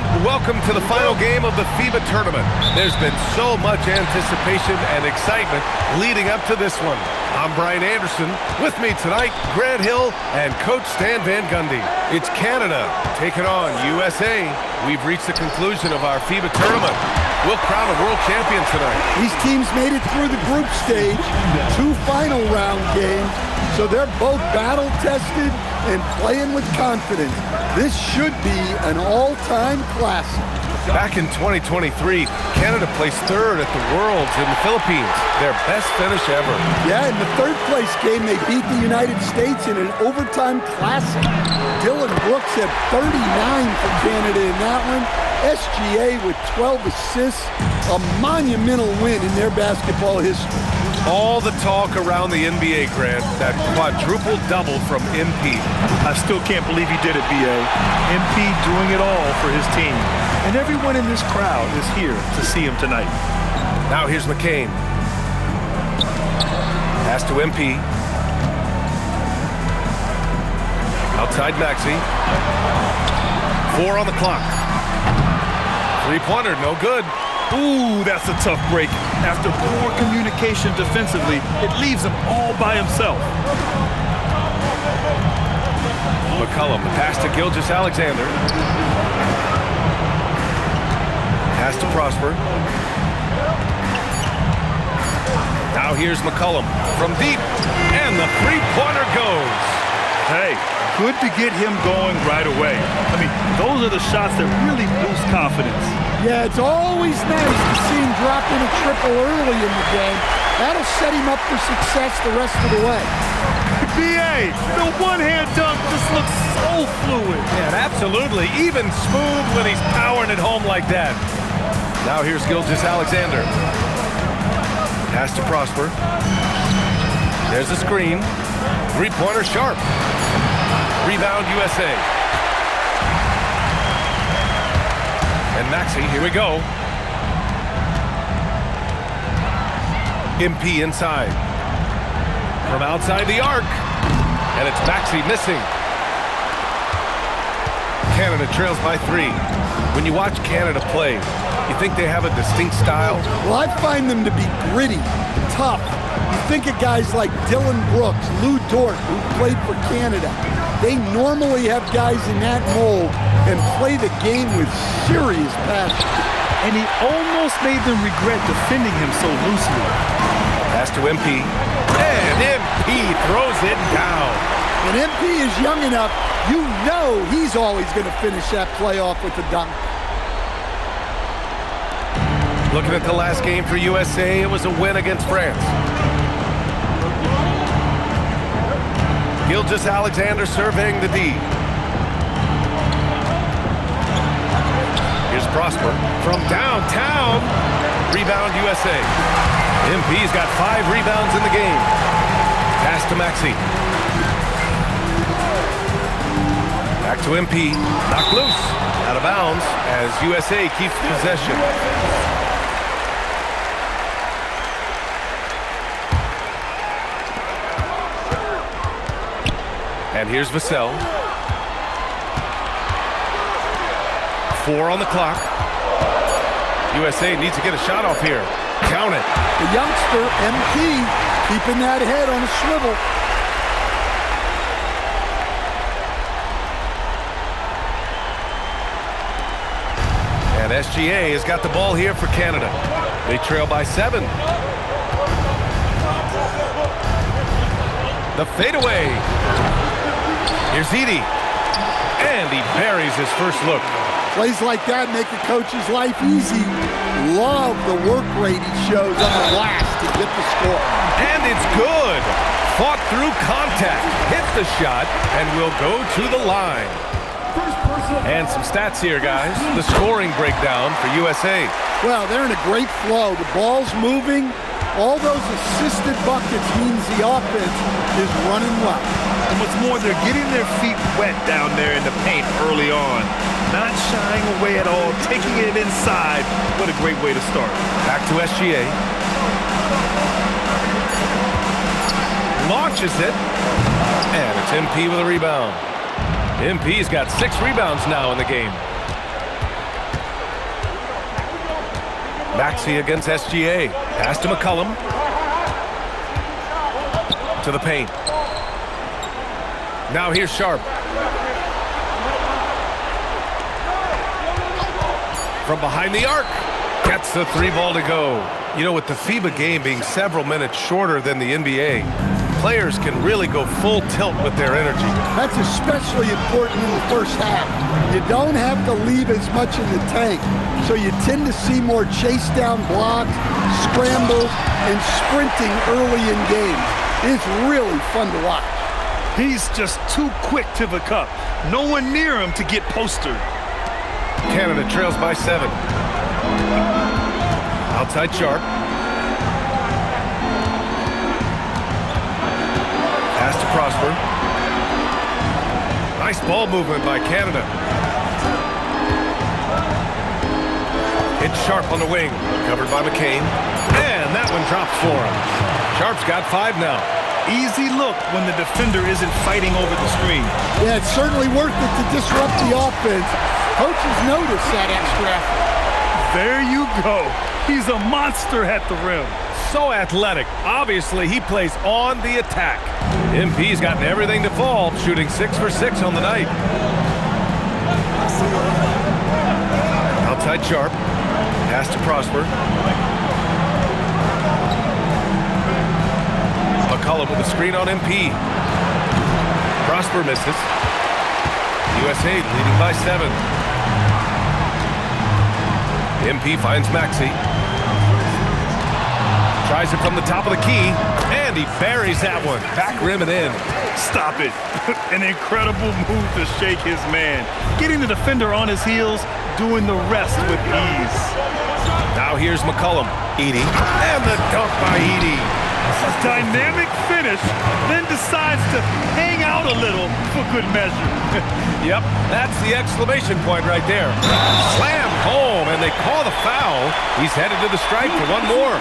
everyone. Welcome to the final game of the FIBA tournament. There's been so much anticipation and excitement leading up to this one. I'm Brian Anderson. With me tonight, Grant Hill and Coach Stan Van Gundy. It's Canada taking on USA. We've reached the conclusion of our FIBA tournament. We'll crown a world champion tonight. These teams made it through the group stage, 2 final round games, so they're both battle-tested and playing with confidence. This should be an all-time classic. Back in 2023, Canada placed 3rd at the Worlds in the Philippines. Their best finish ever. Yeah, in the 3rd place game, they beat the United States in an overtime classic. Dylan Brooks had 39 for Canada in that one. SGA with 12 assists, a monumental win in their basketball history. All the talk around the NBA, Grant, that quadruple double from MP. I still can't believe he did it, B.A. MP doing it all for his team. And everyone in this crowd is here to see him tonight. Now here's McCain. Pass to MP. Outside Maxey. 4 on the clock. 3-pointer, no good. Ooh, that's a tough break. After poor communication defensively, it leaves him all by himself. McCollum, pass to Gilgeous-Alexander. Pass to Prosper. Now here's McCollum from deep, and the 3-pointer goes. Hey, good to get him going right away. I mean, those are the shots that really boost confidence. Yeah, it's always nice to see him drop in a triple early in the game. That'll set him up for success the rest of the way. B.A., the one-hand dunk just looks so fluid. Yeah, absolutely. Even smooth when he's powering it home like that. Now here's Gilgeous-Alexander. Pass to Prosper. There's a screen. 3-pointer sharp. Rebound USA. And Maxey, here we go. MP inside. From outside the arc. And it's Maxey missing. Canada trails by 3. When you watch Canada play, you think they have a distinct style? Well, I find them to be gritty, tough. You think of guys like Dylan Brooks, Lou Dort, who played for Canada. They normally have guys in that mold and play the game with serious passion. And he almost made them regret defending him so loosely. Pass to MP. And MP throws it down. And MP is young enough, you know he's always going to finish that play off with a dunk. Looking at the last game for USA, it was a win against France. Gilgeous-Alexander surveying the D. Here's Prosper from downtown. Rebound USA. MP's got 5 rebounds in the game. Pass to Maxey. Back to MP. Knocked loose. Out of bounds as USA keeps possession. And here's Vassell. 4 on the clock. USA needs to get a shot off here. Count it. The youngster, MP, keeping that head on a swivel. And SGA has got the ball here for Canada. They trail by 7. The fadeaway. Here's Edie. And he buries his first look. Plays like that make a coach's life easy. Love the work rate he shows on the glass to get the score. And it's good. Fought through contact. Hit the shot and will go to the line. And some stats here, guys. The scoring breakdown for USA. Well, they're in a great flow. The ball's moving. All those assisted buckets means the offense is running well. And what's more, they're getting their feet wet down there in the paint early on. Not shying away at all, taking it inside. What a great way to start. Back to SGA. Launches it. And it's MP with a rebound. MP's got 6 rebounds now in the game. Maxey against SGA. Pass to McCollum. To the paint. Now here's Sharp. From behind the arc. Gets the 3 ball to go. You know, with the FIBA game being several minutes shorter than the NBA, players can really go full tilt with their energy. That's especially important in the first half. You don't have to leave as much in the tank, so you tend to see more chase down blocks, scrambles, and sprinting early in games. It's really fun to watch. He's just too quick to the cup. No one near him to get postered. Canada trails by 7. Outside Sharp. Pass to Prosper. Nice ball movement by Canada. It's Sharp on the wing. Covered by McCain. And that one drops for him. Sharp's got 5 now. Easy look when the defender isn't fighting over the screen. Yeah, it's certainly worth it to disrupt the offense. Coaches notice that extra effort. There you go. He's a monster at the rim. So athletic. Obviously, he plays on the attack. MP's gotten everything to fall, shooting 6 for 6 on the night. Outside Sharp. Pass to Prosper. McCollum with a screen on MP. Prosper misses. USA leading by 7. MP finds Maxey. Tries it from the top of the key, and he buries that one. Back rim and in. Stop it. An incredible move to shake his man. Getting the defender on his heels, doing the rest with ease. Now here's McCollum. Edey. And the dunk by Edey. Dynamic finish, then decides to hang out a little for good measure. Yep, that's the exclamation point right there. Slammed home, and they call the foul. He's headed to the stripe for one more.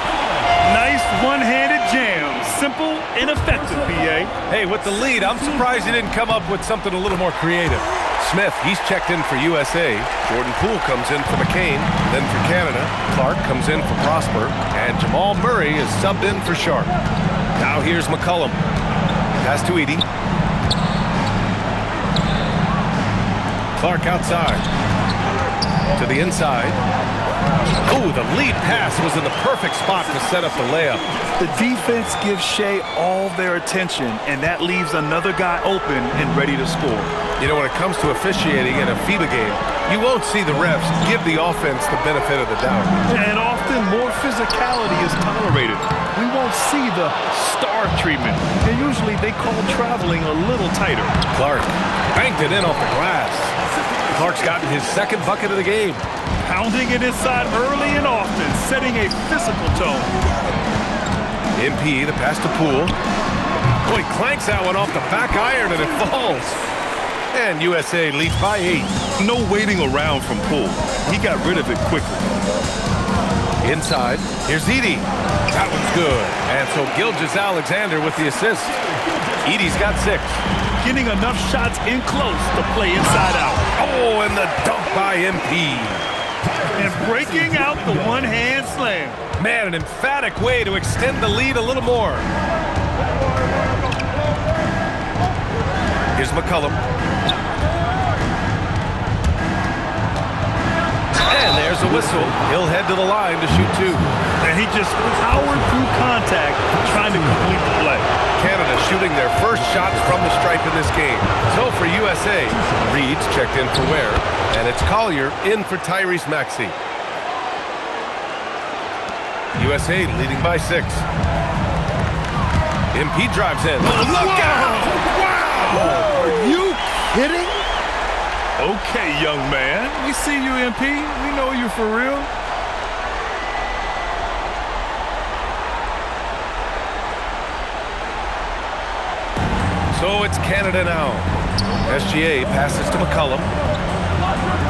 Nice one-handed jam. Simple and effective, BA. Hey, with the lead, I'm surprised he didn't come up with something a little more creative. Smith, he's checked in for USA. Jordan Poole comes in for McCain, then for Canada. Clark comes in for Prosper, and Jamal Murray is subbed in for Sharp. Now here's McCollum. Pass to Edey. Clark outside. To the inside. Oh, the lead pass was in the perfect spot to set up the layup. The defense gives Shea all their attention, and that leaves another guy open and ready to score. You know, when it comes to officiating in a FIBA game, you won't see the refs give the offense the benefit of the doubt. And often more physicality is tolerated. We won't see the star treatment, and usually they call traveling a little tighter. Clark banked it in off the glass. Clark's gotten his 2nd bucket of the game. Pounding it inside early and often, setting a physical tone. MP, the pass to Poole. Boy, clanks that one off the back iron and it falls. And USA leads by 8. No waiting around from Poole. He got rid of it quickly. Inside, here's Edey. That one's good. And so Gilgeous-Alexander with the assist. Edey's got 6. Getting enough shots in close to play inside out. Oh, and the dunk by MP. And breaking out the one-hand slam. Man, an emphatic way to extend the lead a little more. Here's McCollum. And there's a whistle. He'll head to the line to shoot 2. And he just powered through contact trying to complete the play. Canada shooting their first shots from the stripe in this game. So for USA, Reed's checked in for Ware, and it's Collier in for Tyrese Maxey. USA leading by 6. MP drives in. Look out! Wow! Are you kidding? Okay, young man. We see you, MP. We know you for real. So it's Canada now. SGA passes to McCollum.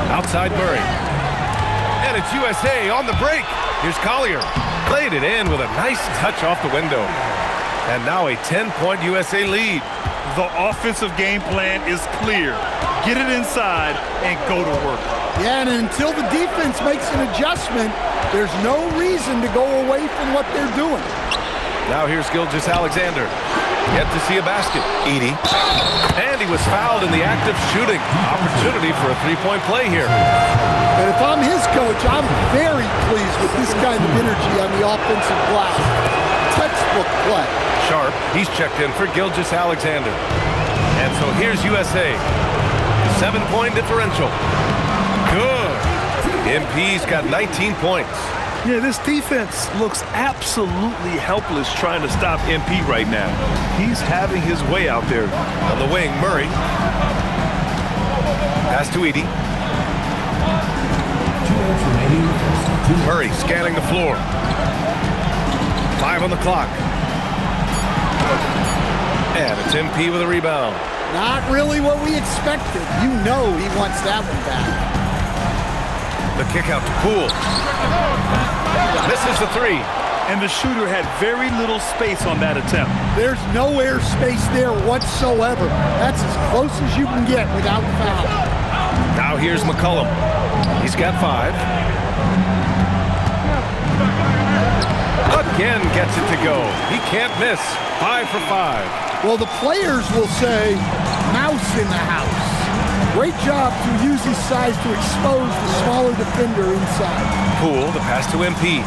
Outside Murray. And it's USA on the break. Here's Collier. Played it in with a nice touch off the window. And now a 10-point USA lead. The offensive game plan is clear. get it inside, and go to work. Yeah, and until the defense makes an adjustment, there's no reason to go away from what they're doing. Now here's Gilgeous-Alexander. Yet to see a basket. Edey. And he was fouled in the act of shooting. Opportunity for a three-point play here. And if I'm his coach, I'm very pleased with this kind of energy on the offensive glass. Textbook play. Sharp, he's checked in for Gilgeous-Alexander. And so here's USA. 7-point differential. Good. MP's got 19 points. Yeah, this defense looks absolutely helpless trying to stop MP right now. He's having his way out there. On the wing, Murray. Pass to Edey. Murray scanning the floor. 5 on the clock. And it's MP with a rebound. Not really what we expected. You know he wants that one back. The kick out to Poole. Misses the three. And the shooter had very little space on that attempt. There's no air space there whatsoever. That's as close as you can get without foul. Now here's McCollum. He's got 5. Again gets it to go. He can't miss. 5 for 5. Well, the players will say, mouse in the house. Great job to use his size to expose the smaller defender inside. Poole, the pass to MP.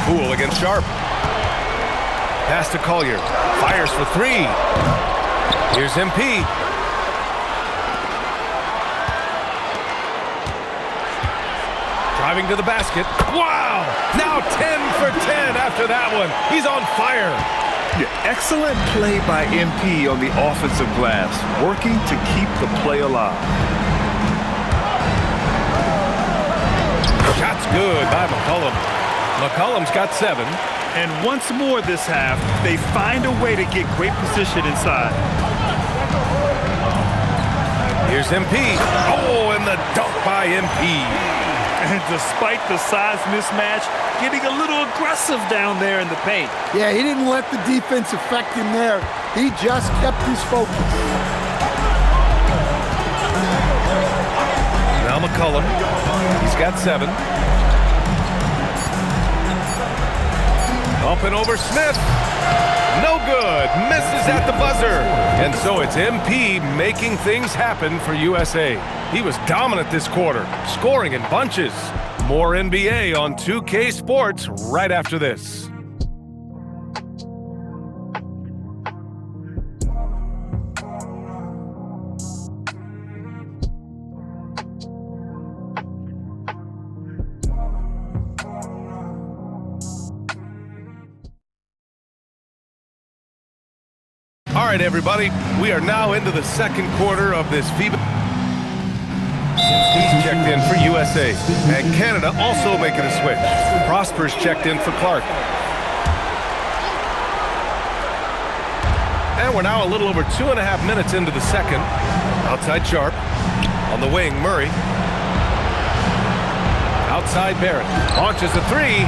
Poole against Sharp. Pass to Collier. Fires for 3. Here's MP. Driving to the basket. Wow! Now 10 for 10 after that one. He's on fire. Yeah, excellent play by MP on the offensive glass, working to keep the play alive. Shot's good by McCollum. McCollum's got 7. And once more this half, they find a way to get great position inside. Here's MP. Oh, and the dunk by MP. And despite the size mismatch, getting a little aggressive down there in the paint. Yeah, he didn't let the defense affect him there. He just kept his focus. Now McCollum. He's got 7. Up and over Smith. No good. Misses at the buzzer. And so it's MP making things happen for USA. He was dominant this quarter, scoring in bunches. More NBA on 2K Sports right after this. All right, everybody, we are now into the second quarter of this FIBA. He's checked in for USA, and Canada also making a switch. Prosper's checked in for Clark. And we're now a little over 2.5 minutes into the second. Outside Sharp. On the wing, Murray. Outside Barrett. Launches a 3.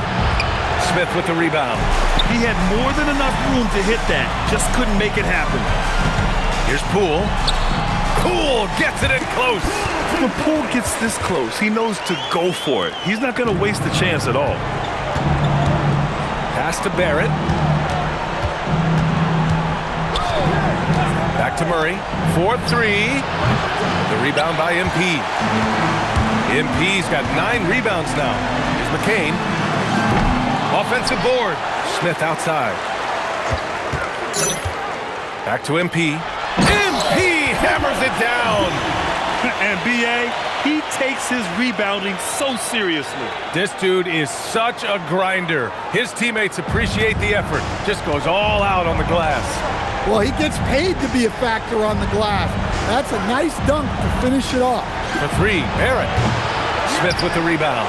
Smith with the rebound. He had more than enough room to hit that. Just couldn't make it happen. Here's Poole. Poole gets it in close. When Poole gets this close, he knows to go for it. He's not going to waste the chance at all. Pass to Barrett. Back to Murray. 4-3. The rebound by MP. MP's got 9 rebounds now. Here's McCain. Offensive board. Smith outside. Back to MP. MP hammers it down. And B.A., he takes his rebounding so seriously. This dude is such a grinder. His teammates appreciate the effort. Just goes all out on the glass. Well, he gets paid to be a factor on the glass. That's a nice dunk to finish it off. For 3, Barrett. Smith with the rebound.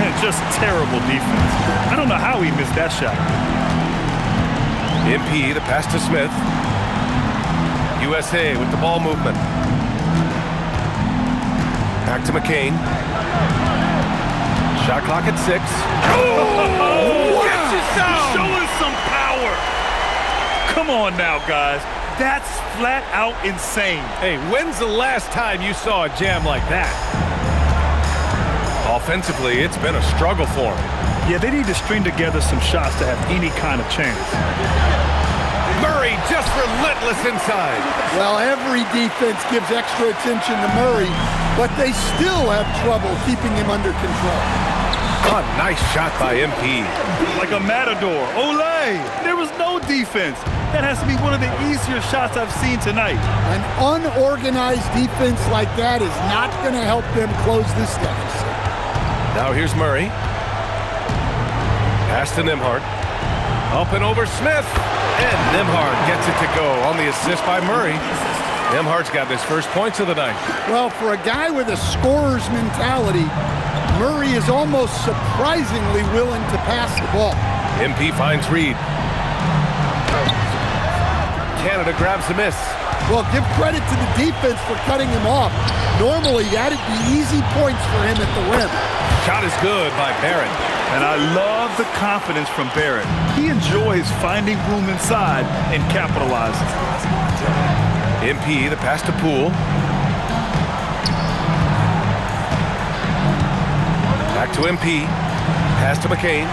Man, just terrible defense. I don't know how he missed that shot. MP, the pass to Smith. USA with the ball movement. Back to McCain. Shot clock at 6. Oh! Wow. Showing some power. Come on now, guys. That's flat out insane. Hey, when's the last time you saw a jam like that? Offensively, it's been a struggle for them. Yeah, they need to string together some shots to have any kind of chance. Murray just relentless inside. Well, every defense gives extra attention to Murray, but they still have trouble keeping him under control. A nice shot by MP. Like a matador. Olay! There was no defense. That has to be one of the easier shots I've seen tonight. An unorganized defense like that is not going to help them close this deficit. Now here's Murray. Pass to Nembhard. Up and over Smith. And Nembhard gets it to go on the assist by Murray. Nembhard's got his first points of the night. Well, for a guy with a scorer's mentality, Murray is almost surprisingly willing to pass the ball. MP finds Reed. Canada grabs the miss. Well, give credit to the defense for cutting him off. Normally, that'd be easy points for him at the rim. Shot is good by Barrett. And I love the confidence from Barrett. He enjoys finding room inside and capitalizing. MP, the pass to Poole. Back to MP. Pass to McCain.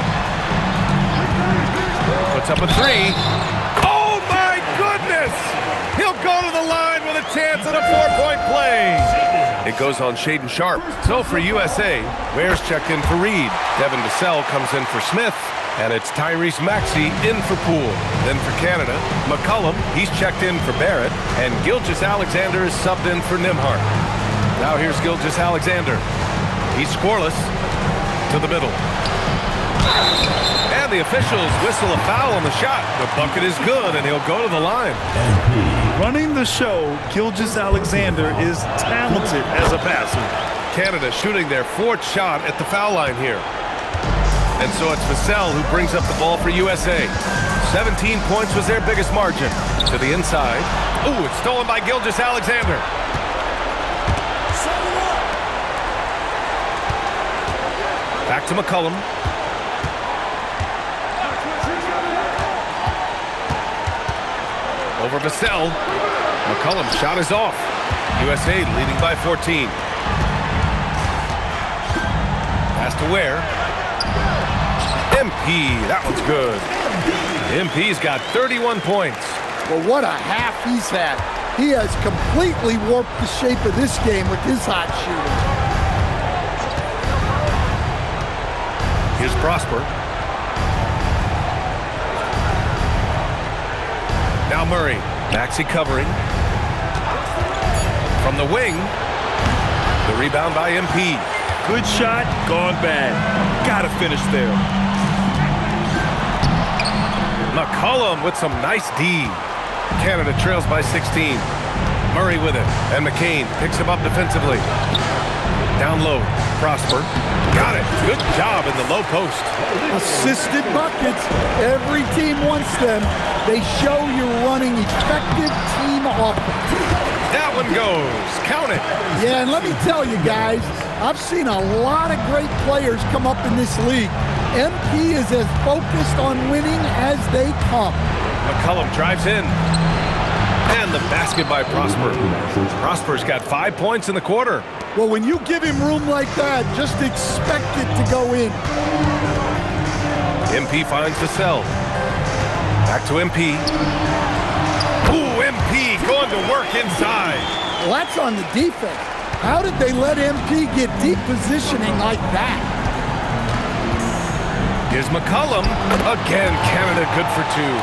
Puts up a three. Oh, my goodness! He'll go to the line with a chance at a four-point play. It goes on Shaden Sharp. So for USA, Ware's checked in for Reed. Devin Vassell comes in for Smith. And it's Tyrese Maxey in for Poole. Then for Canada, McCollum, he's checked in for Barrett. And Gilgeous-Alexander is subbed in for Nembhard. Now here's Gilgeous-Alexander. He's scoreless to the middle. And the officials whistle a foul on the shot. The bucket is good, and he'll go to the line. Running the show, Gilgeous-Alexander is talented as a passer. Canada shooting their fourth shot at the foul line here. And so it's Vassell who brings up the ball for USA. 17 points was their biggest margin. To the inside. Ooh, it's stolen by Gilgeous-Alexander. Back to McCollum. Over Vassell. McCollum's shot is off. USA leading by 14. Pass to Ware. MP, that one's good. MP's got 31 points. Well, what a half he's had. He has completely warped the shape of this game with his hot shooting. Here's Prosper. Now Murray. Maxey covering. From the wing. The rebound by MP. Good shot, gone bad. Gotta finish there. McCollum with some nice D. Canada trails by 16. Murray with it. And McCain picks him up defensively. Down low. Prosper. Got it. Good job in the low post. Assisted buckets. Every team wants them. They show you're running effective team offense. That one goes. Count it. Yeah, and let me tell you guys, I've seen a lot of great players come up in this league. MP is as focused on winning as they come. McCollum drives in. And the basket by Prosper. Prosper's got 5 points in the quarter. Well, when you give him room like that, just expect it to go in. MP finds Vassell. Back to MP. Ooh, MP going to work inside. Well, that's on the defense. How did they let MP get deep positioning like that? Here's McCollum. Again, Canada good for two.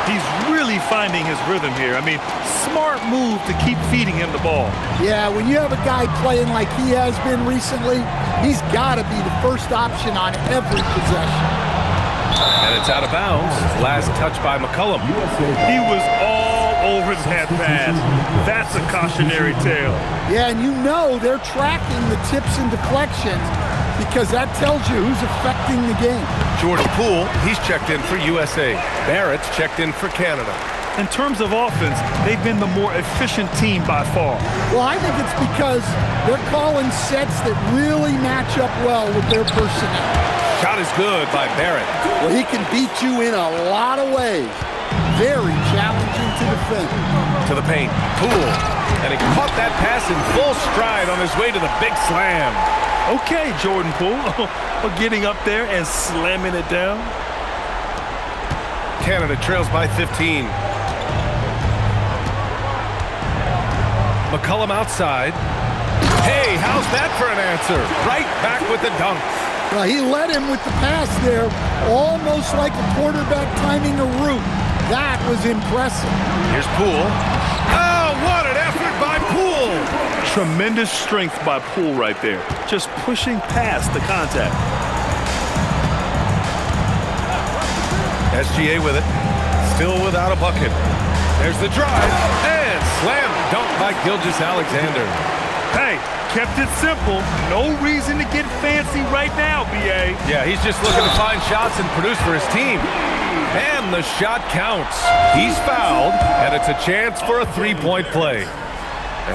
He's really finding his rhythm here. I mean, smart move to keep feeding him the ball. Yeah, when you have a guy playing like he has been recently, he's got to be the first option on every possession. And it's out of bounds. Last touch by McCollum. He was all over that pass. That's a cautionary tale. Yeah, and you know they're tracking the tips and deflections because that tells you who's affecting the game. Jordan Poole, he's checked in for USA. Barrett's checked in for Canada. In terms of offense, they've been the more efficient team by far. Well, I think it's because they're calling sets that really match up well with their personnel. Shot is good by Barrett. Well, he can beat you in a lot of ways. Very challenging to defend. To the paint. Poole. And he caught that pass in full stride on his way to the big slam. Okay, Jordan Poole. Getting up there and slamming it down. Canada trails by 15. McCollum outside. Hey, how's that for an answer? Right back with the dunk. Well, he led him with the pass there, almost like a quarterback timing a route. That was impressive. Here's Poole. Oh, what an effort by Poole! Tremendous strength by Poole right there. Just pushing past the contact. SGA with it. Still without a bucket. There's the drive. And slam dunk by Gilgeous-Alexander. Hey, kept it simple. No reason to get fancy right now, B.A. Yeah, he's just looking to find shots and produce for his team. And the shot counts. He's fouled, and it's a chance for a three-point play.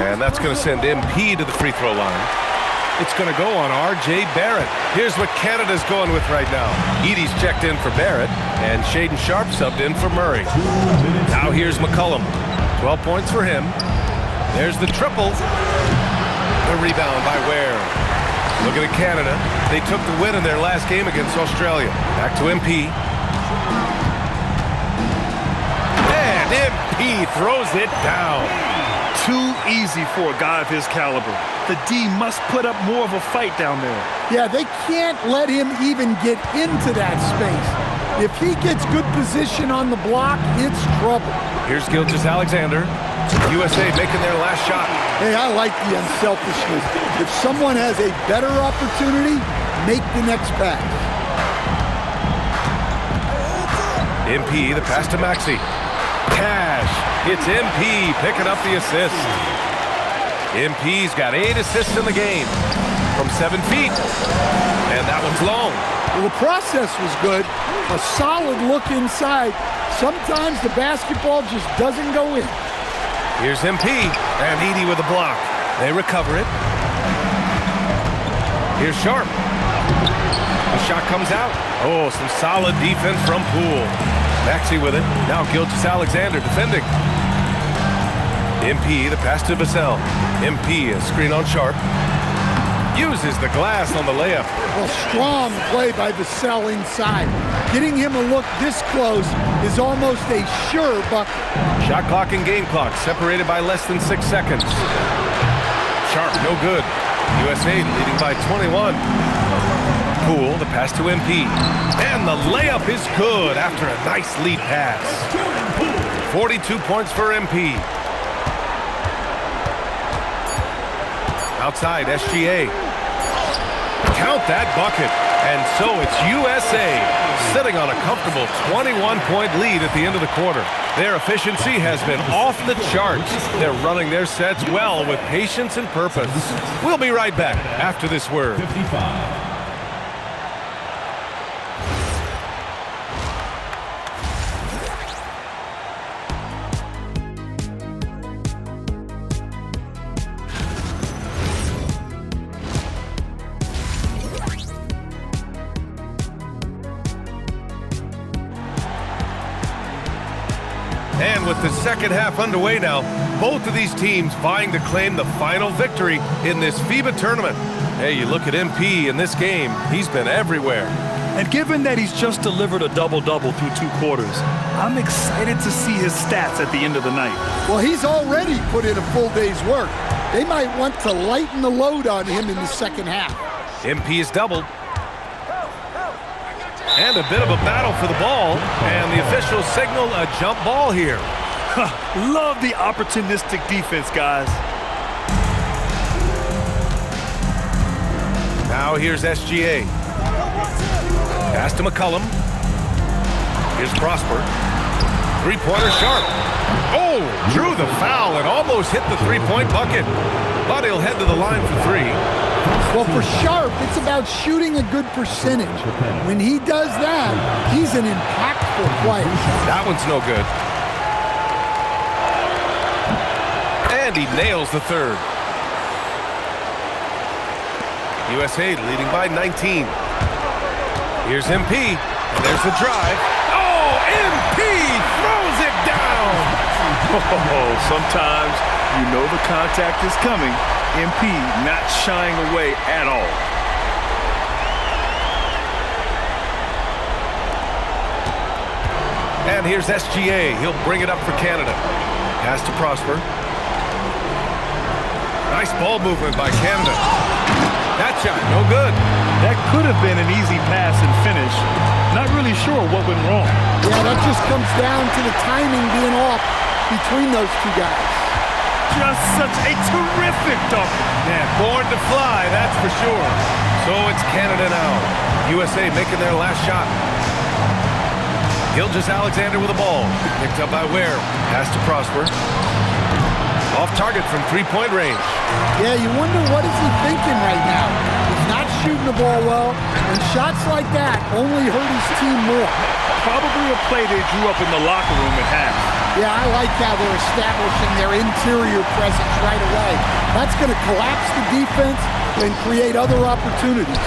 And that's going to send MP to the free throw line. It's going to go on R.J. Barrett. Here's what Canada's going with right now. Edey's checked in for Barrett, and Shaedon Sharpe subbed in for Murray. Now here's McCollum. 12 points for him. There's the triple. The rebound by Ware. Looking at Canada. They took the win in their last game against Australia. Back to MP. And MP throws it down. Too easy for a guy of his caliber. The D must put up more of a fight down there. Yeah, they can't let him even get into that space. If he gets good position on the block, it's trouble. Here's Gilgeous-Alexander. USA making their last shot. Hey, I like the unselfishness. If someone has a better opportunity, make the next pass. MP, the pass to Maxey. Cash. It's MP picking up the assist. MP's got 8 assists in the game from 7 feet. And that one's long. Well, the process was good. A solid look inside. Sometimes the basketball just doesn't go in. Here's MP, and Edey with a block. They recover it. Here's Sharpe. The shot comes out. Oh, some solid defense from Poole. Maxey with it. Now Gilgeous-Alexander defending. MP, the pass to Vassell. MP, a screen on Sharpe. Uses the glass on the layup. Well, strong play by Vassell inside. Getting him a look this close is almost a sure bucket. Shot clock and game clock separated by less than 6 seconds. Sharpe, no good. USA leading by 21. Poole, the pass to MP. And the layup is good after a nice lead pass. 42 points for MP. Outside, SGA. Count that bucket. And so it's USA sitting on a comfortable 21-point lead at the end of the quarter. Their efficiency has been off the charts. They're running their sets well with patience and purpose. We'll be right back after this word. 55. And with the second half underway now, both of these teams vying to claim the final victory in this FIBA tournament. Hey, you look at MP in this game, he's been everywhere. And given that he's just delivered a double-double through 2 quarters, I'm excited to see his stats at the end of the night. Well, he's already put in a full day's work. They might want to lighten the load on him in the second half. MP is doubled. And a bit of a battle for the ball, and the officials signal a jump ball here. Love the opportunistic defense, guys. Now here's SGA. Pass to McCollum. Here's Prosper. Three-pointer Sharpe. Oh, drew the foul and almost hit the three-point bucket. But he'll head to the line for 3. Well, for Sharpe, it's about shooting a good percentage. When he does that, he's an impactful player. That one's no good. And he nails the third. USA leading by 19. Here's MP, and there's the drive. Oh, MP throws it down! Oh, sometimes you know the contact is coming. MP not shying away at all. And here's SGA. He'll bring it up for Canada. Pass to Prosper. Nice ball movement by Canada. That shot, no good. That could have been an easy pass and finish. Not really sure what went wrong. Yeah, that just comes down to the timing being off between those two guys. Just such a terrific dunk. Yeah, born to fly, that's for sure. So it's Canada now. USA making their last shot. Gilgeous-Alexander with the ball. Picked up by Ware. Pass to Prosper. Off target from three-point range. Yeah, you wonder what is he thinking right now. He's not shooting the ball well, and shots like that only hurt his team more. Probably a play they drew up in the locker room at half. Yeah, I like how they're establishing their interior presence right away. That's going to collapse the defense and create other opportunities.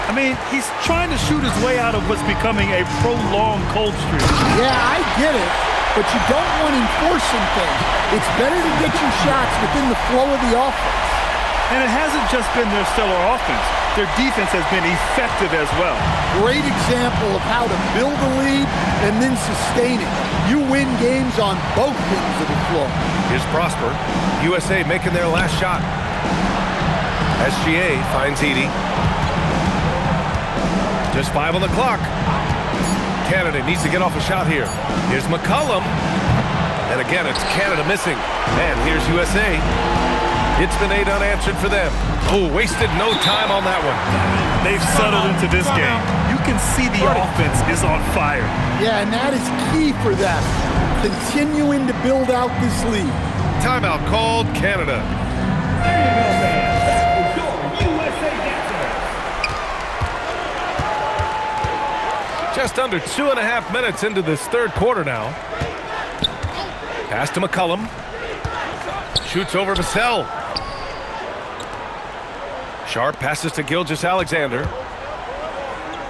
I mean, he's trying to shoot his way out of what's becoming a prolonged cold streak. Yeah, I get it, but you don't want enforcing things. It's better to get your shots within the flow of the offense. And it hasn't just been their stellar offense. Their defense has been effective as well. Great example of how to build a lead and then sustain it. You win games on both ends of the floor. Here's Prosper. USA making their last shot. SGA finds Edie. Just 5 on the clock. Canada needs to get off a shot here. Here's McCollum. And again, it's Canada missing. And here's USA. It's been 8 unanswered for them. Oh, wasted no time on that one. They've settled into this game. You can see the offense is on fire. Yeah, and that is key for them. Continuing to build out this lead. Timeout called Canada. Just under 2.5 minutes into this third quarter now. Pass to McCollum. Shoots over Vassell. Sharp passes to Gilgeous-Alexander.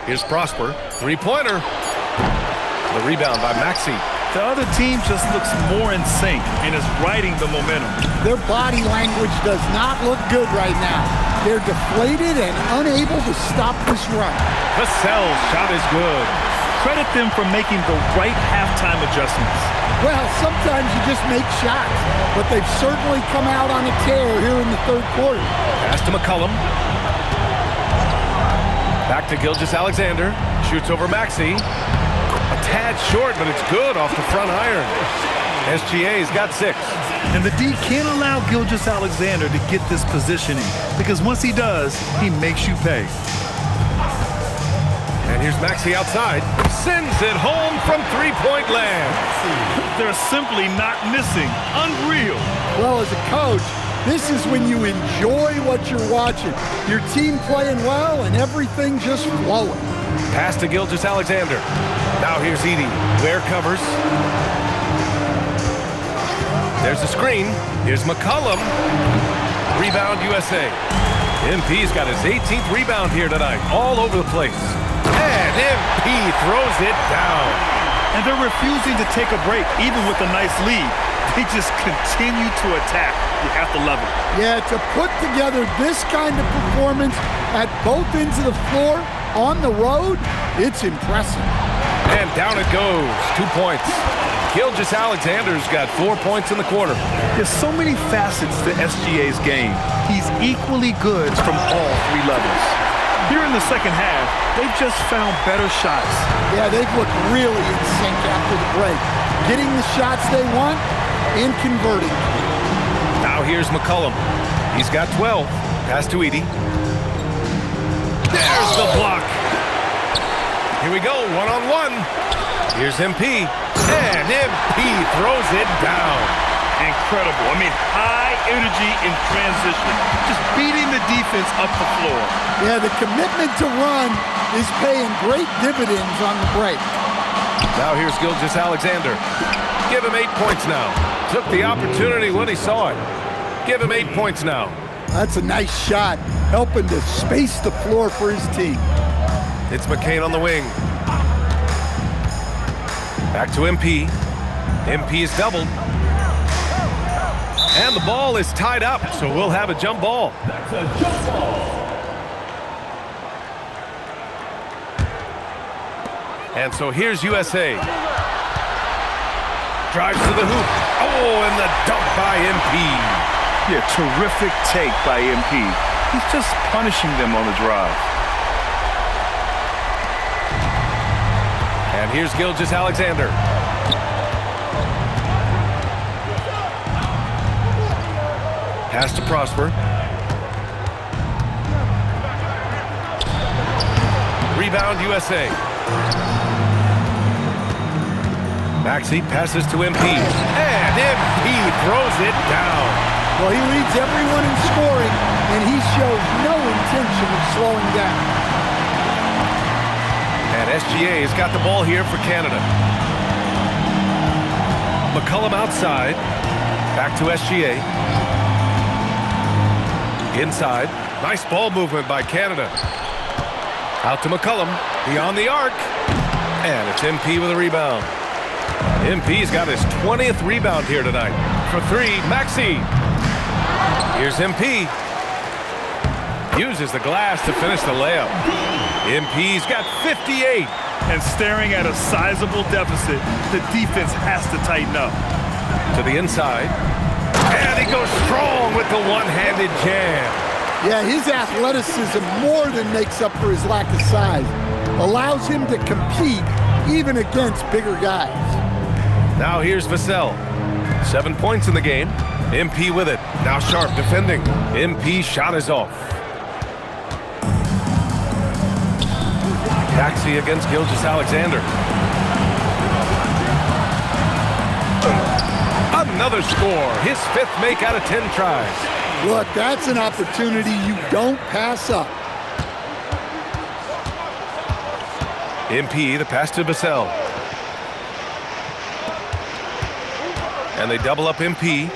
Here's Prosper. Three-pointer. The rebound by Maxey. The other team just looks more in sync and is riding the momentum. Their body language does not look good right now. They're deflated and unable to stop this run. Vassell's shot is good. Credit them for making the right halftime adjustments. Well, sometimes you just make shots, but they've certainly come out on a tear here in the third quarter. Pass to McCollum. Back to Gilgeous-Alexander. Shoots over Maxey. A tad short, but it's good off the front iron. SGA's got 6. And the D can't allow Gilgeous-Alexander to get this positioning, because once he does, he makes you pay. And here's Maxey outside. Sends it home from three-point land. They're simply not missing. Unreal. Well, as a coach, this is when you enjoy what you're watching. Your team playing well and everything just flowing. Pass to Gilgeous-Alexander. Now here's Edie. Ware covers. There's the screen. Here's McCollum. Rebound USA. MP's got his 18th rebound here tonight. All over the place. And MP throws it down. And they're refusing to take a break, even with a nice lead. They just continue to attack. You have to love it. Yeah, to put together this kind of performance at both ends of the floor on the road, it's impressive. And down it goes. 2 points. Gilgeous-Alexander's got 4 points in the quarter. There's so many facets to SGA's game. He's equally good from all 3 levels. Here in the second half, they've just found better shots. Yeah, they've looked really in sync after the break. Getting the shots they want and converting. Now here's McCollum. He's got 12. Pass to Edie. There's the block. Here we go, one-on-one. Here's MP. And MP throws it down. Incredible. I mean, high energy in transition. Just beating the defense up the floor. Yeah, the commitment to run is paying great dividends on the break. Now here's Gilgeous-Alexander. Give him 8 points now. Took the opportunity when he saw it. Give him 8 points now. That's a nice shot, helping to space the floor for his team. It's McCain on the wing. Back to MP. MP is doubled. And the ball is tied up, so we'll have a jump ball. That's a jump ball. And so here's USA. Drives to the hoop. Oh, and the dunk by MP. Yeah, terrific take by MP. He's just punishing them on the drive. And here's Gilgeous-Alexander. Pass to Prosper. Rebound USA. Maxey passes to MP. And MP throws it down. Well, he leads everyone in scoring, and he shows no intention of slowing down. And SGA has got the ball here for Canada. McCollum outside. Back to SGA. Inside. Nice ball movement by Canada. Out to McCollum. Beyond the arc. And it's MP with a rebound. MP's got his 20th rebound here tonight. For three, Maxey. Here's MP. Uses the glass to finish the layup. MP's got 58. And staring at a sizable deficit, the defense has to tighten up. To the inside. And he goes strong with the one-handed jam. Yeah, his athleticism more than makes up for his lack of size. Allows him to compete even against bigger guys. Now here's Vassell. 7 points in the game. MP with it. Now Sharp defending. MP shot is off. Maxey against Gilgeous-Alexander. Another score. His 5th make out of 10 tries. Look, that's an opportunity you don't pass up. MP, the pass to Vassell. And they double up MP.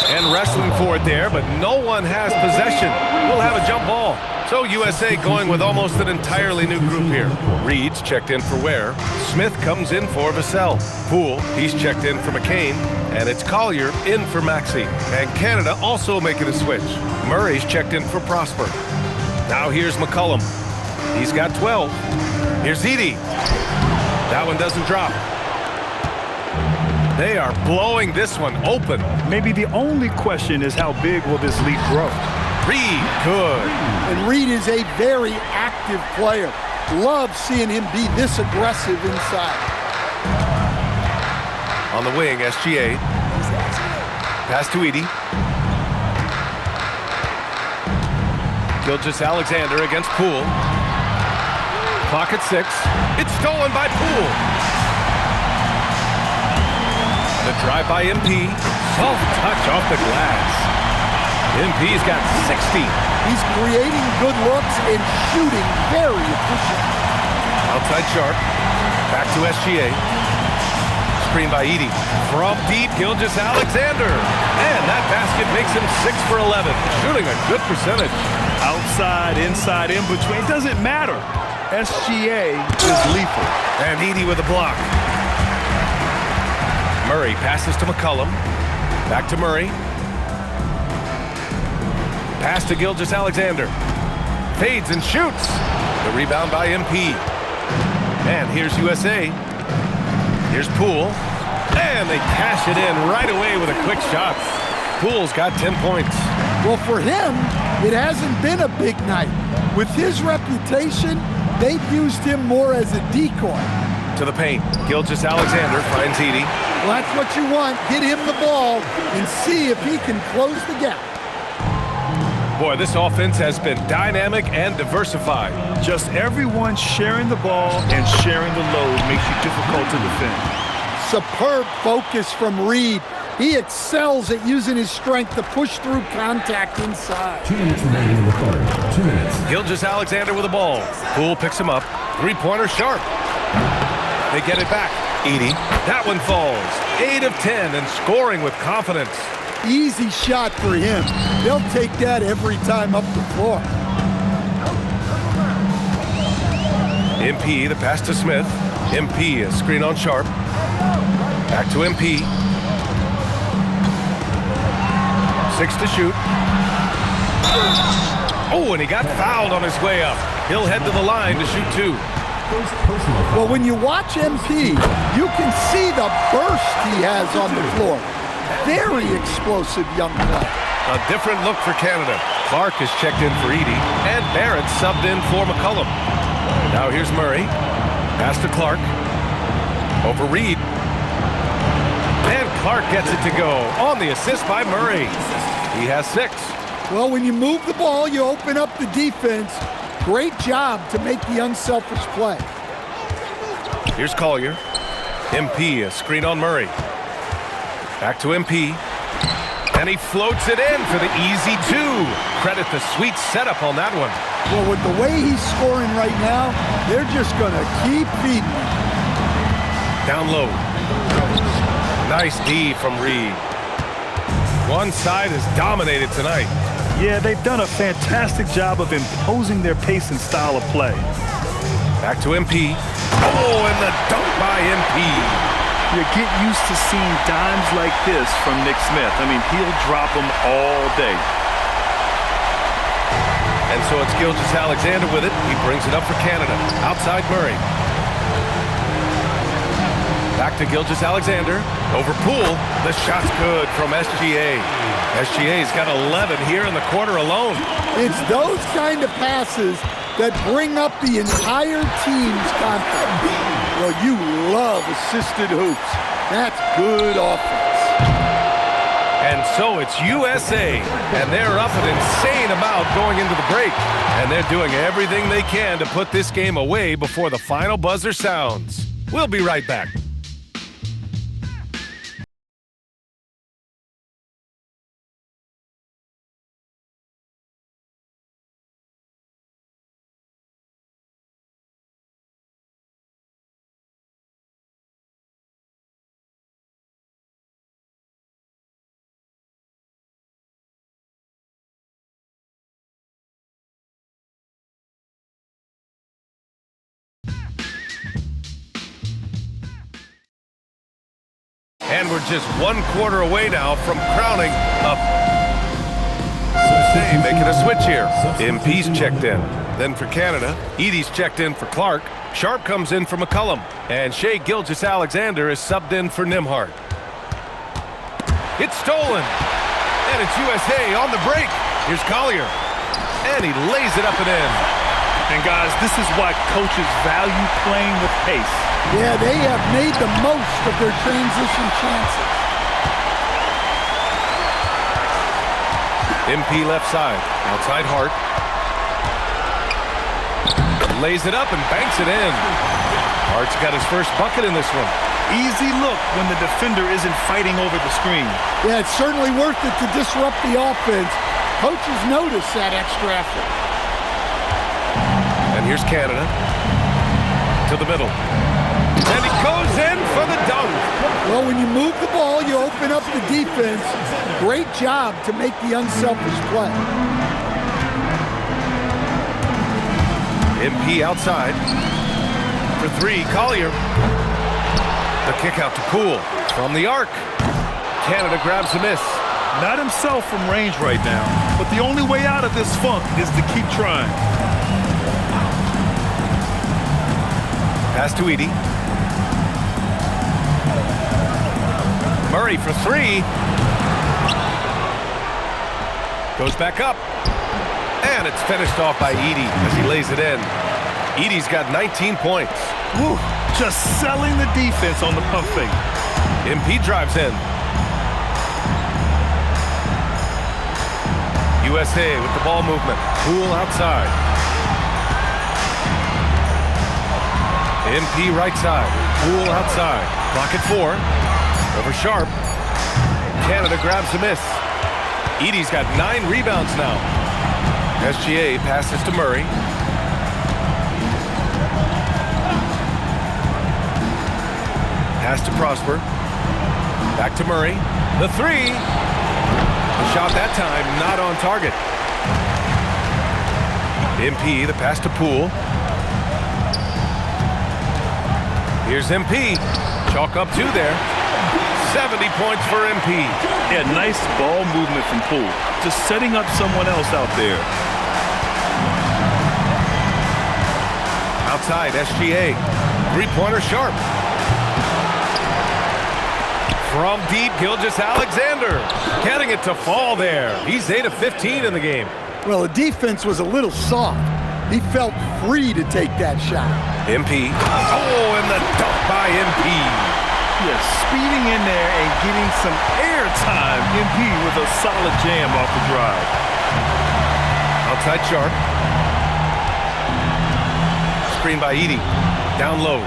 And wrestling for it there, but no one has possession. We'll have a jump ball. So USA going with almost an entirely new group here. Reed's checked in for Ware. Smith comes in for Vassell. Poole, he's checked in for McCain. And it's Collier in for Maxey. And Canada also making a switch. Murray's checked in for Prosper. Now here's McCollum. He's got 12. Here's Edey. That one doesn't drop. They are blowing this one open. Maybe the only question is how big will this lead grow? Reed, good. And Reed is a very active player. Love seeing him be this aggressive inside. On the wing, SGA. Pass to Edey. Gilgeous-Alexander against Poole. Clock at 6. It's stolen by Poole. The drive by MP. Soft touch off the glass. MP's got 60. He's creating good looks and shooting very efficient. Outside Sharp. Back to SGA. Screen by Edey. From deep, Gilgeous-Alexander. And that basket makes him 6 for 11. Shooting a good percentage. Outside, inside, in between, doesn't matter. SGA is lethal. And Edey with a block. Murray passes to McCollum. Back to Murray. Pass to Gilgeous-Alexander. Fades and shoots. The rebound by MP. And here's USA. Here's Poole. And they cash it in right away with a quick shot. Poole's got 10 points. Well, for him, it hasn't been a big night. With his reputation, they've used him more as a decoy. To the paint. Gilgeous-Alexander finds Edey. Well, that's what you want. Get him the ball and see if he can close the gap. Boy, this offense has been dynamic and diversified. Just everyone sharing the ball and sharing the load makes you difficult to defend. Superb focus from Reed. He excels at using his strength to push through contact inside. 2 minutes remaining in the third. 2 minutes. Gilgeous-Alexander with the ball. Poole picks him up. Three-pointer Sharp. They get it back. Edey. That one falls. 8 of 10 and scoring with confidence. Easy shot for him. They'll take that every time up the floor. MP, the pass to Smith. MP, a screen on Sharp. Back to MP. 6 to shoot. Oh, and he got fouled on his way up. He'll head to the line to shoot 2. Well, when you watch MP, you can see the burst he has on the floor. Very explosive young player. A different look for Canada. Clark is checked in for Edie, and Barrett subbed in for McCollum. Now here's Murray. Pass to Clark. Over Reed. And Clark gets it to go on the assist by Murray. He has 6. Well, when you move the ball, you open up the defense. Great job to make the unselfish play. Here's Collier. MP, a screen on Murray. Back to MP. And he floats it in for the easy 2. Credit the sweet setup on that one. Well, with the way he's scoring right now, they're just going to keep feeding him. Down low. Nice D from Reed. One side is dominated tonight. Yeah, they've done a fantastic job of imposing their pace and style of play. Back to MP. Oh, and the dunk by MP. You get used to seeing dimes like this from Nick Smith. I mean, he'll drop them all day. And so it's Gilgeous-Alexander with it. He brings it up for Canada. Outside Murray. Back to Gilgeous-Alexander. Over Poole. The shot's good from SGA. SGA's got 11 here in the quarter alone. It's those kind of passes that bring up the entire team's confidence. Well, you love assisted hoops. That's good offense. And so it's USA, and they're up an insane amount going into the break. And they're doing everything they can to put this game away before the final buzzer sounds. We'll be right back. And we're just 1 quarter away now from crowning up. Say, making a switch here. MP's checked in. Then for Canada, Edie's checked in for Clark. Sharp comes in for McCollum. And Shai Gilgeous-Alexander is subbed in for Nembhard. It's stolen. And it's USA on the break. Here's Collier. And he lays it up and in. And guys, this is why coaches value playing with pace. Yeah, they have made the most of their transition chances. MP left side, outside Hart. Lays it up and banks it in. Hart's got his first bucket in this one. Easy look when the defender isn't fighting over the screen. Yeah, it's certainly worth it to disrupt the offense. Coaches notice that extra effort. And here's Canada. To the middle. And he goes in for the dunk. Well, when you move the ball, you open up the defense. Great job to make the unselfish play. MP outside. For 3, Collier. The kick out to Poole. From the arc. Canada grabs the miss. Not himself from range right now, but the only way out of this funk is to keep trying. Pass to Edie. Murray for 3. Goes back up. And it's finished off by Edie as he lays it in. Edie's got 19 points. Woo, just selling the defense on the pump fake. MP drives in. USA with the ball movement. Poole outside. MP right side. Poole outside. Clock at 4. Over Sharp. Canada grabs the miss. Edie's got 9 rebounds now. SGA passes to Murray. Pass to Prosper. Back to Murray. The 3. The shot that time not on target. MP, the pass to Poole. Here's MP. Chalk up 2 there. 70 points for MP. Yeah, nice ball movement from Poole. Just setting up someone else out there. Outside, SGA. Three-pointer sharp. From deep, Gilgeous-Alexander. Getting it to fall there. He's 8 of 15 in the game. Well, the defense was a little soft. He felt free to take that shot. MP. Oh, and the dunk by MP. Yeah, speeding in there and getting some air time. MP with a solid jam off the drive. Outside Sharp. Screen by Edey. Down low.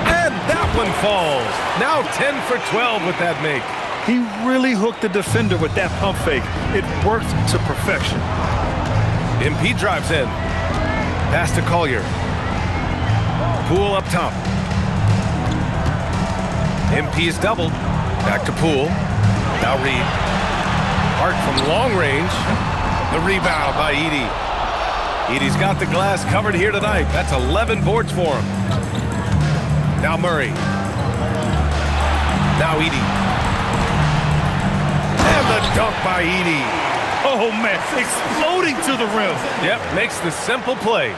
And that one falls. Now 10 for 12 with that make. He really hooked the defender with that pump fake. It worked to perfection. MP drives in. Pass to Collier. Poole up top. MP is doubled. Back to Poole. Now Reed. Hart from long range. The rebound by Edey. Edey's got the glass covered here tonight. That's 11 boards for him. Now Murray. Now Edey. And the dunk by Edey. Oh, man, exploding to the rim. Yep, makes the simple play.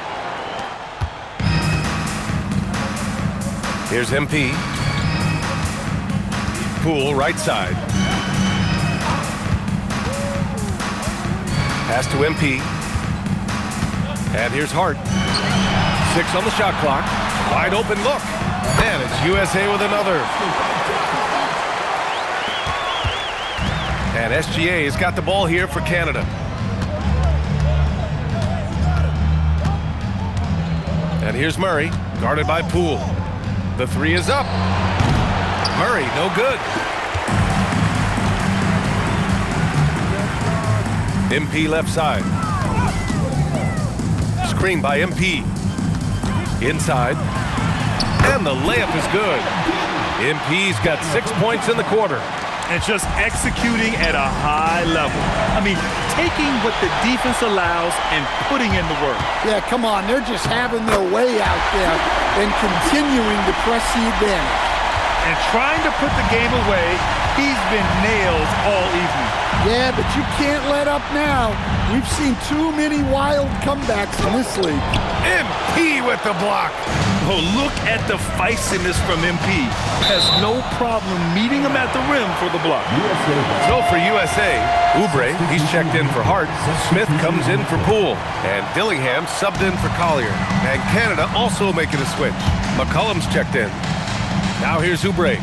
Here's MP. Poole, right side. Pass to MP. And here's Hart. 6 on the shot clock. Wide open look. And it's USA with another. And SGA has got the ball here for Canada. And here's Murray, guarded by Poole. The three is up. Murray, no good. MP left side. Screen by MP. Inside. And the layup is good. MP's got 6 points in the quarter. And just executing at a high level. I mean, taking what the defense allows and putting in the work. Yeah, come on. They're just having their way out there and continuing to press the advantage. And trying to put the game away, he's been nailed all evening. Yeah, but you can't let up now. We've seen too many wild comebacks in this league. MP with the block. Oh, look at the feistiness from MP. Has no problem meeting him at the rim for the block. So for USA, Oubre, he's checked in for Hart. Smith comes in for Poole. And Dillingham subbed in for Collier. And Canada also making a switch. McCollum's checked in. Now here's Oubre.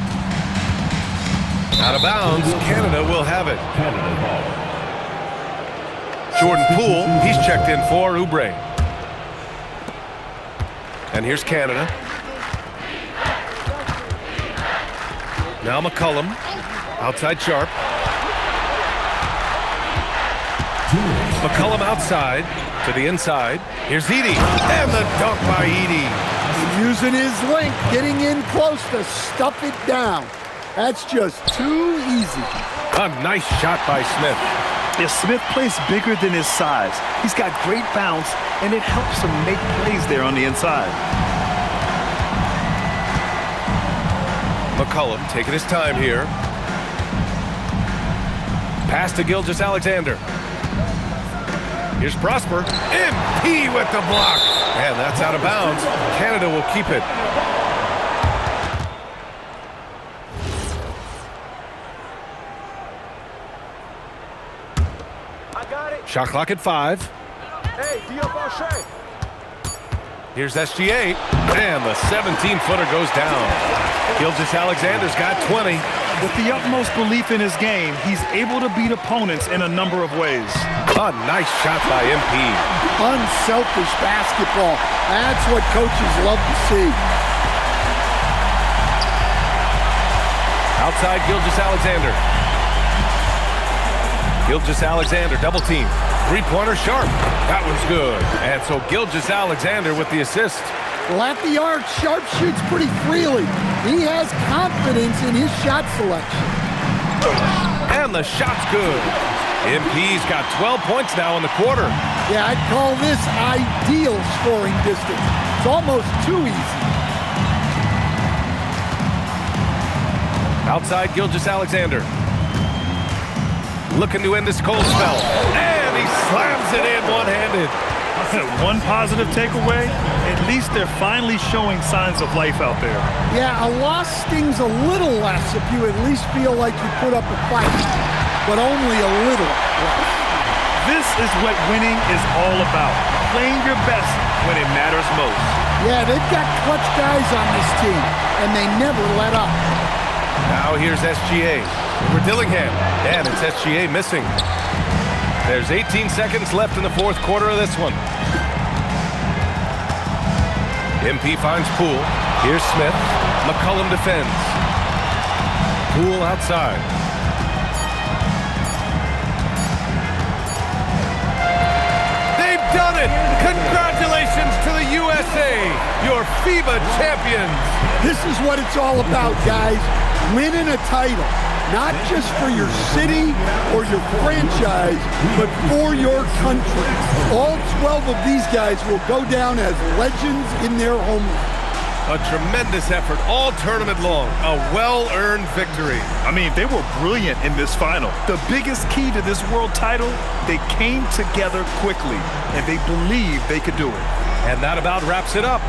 Out of bounds, Canada will have it. Jordan Poole, he's checked in for Oubre. And here's Canada. Now McCollum, outside Sharp. McCollum outside to the inside. Here's Edey, and the dunk by Edey. Using his length, getting in close to stuff it down. That's just too easy. A nice shot by Smith. Yeah, Smith plays bigger than his size. He's got great bounce, and it helps him make plays there on the inside. McCollum taking his time here. Pass to Gilgeous-Alexander. Here's Prosper. MP with the block. And that's out of bounds. Canada will keep it. Shot clock at 5. Here's SGA. And the 17-footer goes down. Gilgeous-Alexander's got 20. With the utmost belief in his game, he's able to beat opponents in a number of ways. A nice shot by MP. Unselfish basketball. That's what coaches love to see. Outside Gilgeous-Alexander. Gilgeous-Alexander double team. Three-pointer Sharp. That one's good. And so Gilgeous-Alexander with the assist. Well, at the arc, Sharp shoots pretty freely. He has confidence in his shot selection. And the shot's good. MP's got 12 points now in the quarter. Yeah, I'd call this ideal scoring distance. It's almost too easy. Outside Gilgeous-Alexander. Looking to end this cold spell. And he slams it in one-handed. One positive takeaway, at least they're finally showing signs of life out there. Yeah, a loss stings a little less if you at least feel like you put up a fight, but only a little less. This is what winning is all about, playing your best when it matters most. Yeah, they've got clutch guys on this team, and they never let up. Now here's SGA for Dillingham, and it's SGA missing. There's 18 seconds left in the fourth quarter of this one. MP finds Poole. Here's Smith. McCollum defends. Poole outside. They've done it! Congratulations to the USA, your FIBA champions! This is what it's all about, guys. Winning a title. Not just for your city or your franchise, but for your country. All 12 of these guys will go down as legends in their homeland. A tremendous effort all tournament long. A well-earned victory. I mean, they were brilliant in this final. The biggest key to this world title, they came together quickly, and they believed they could do it. And that about wraps it up.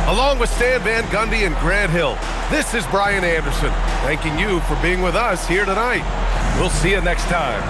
Along with Stan Van Gundy and Grant Hill, this is Brian Anderson, thanking you for being with us here tonight. We'll see you next time.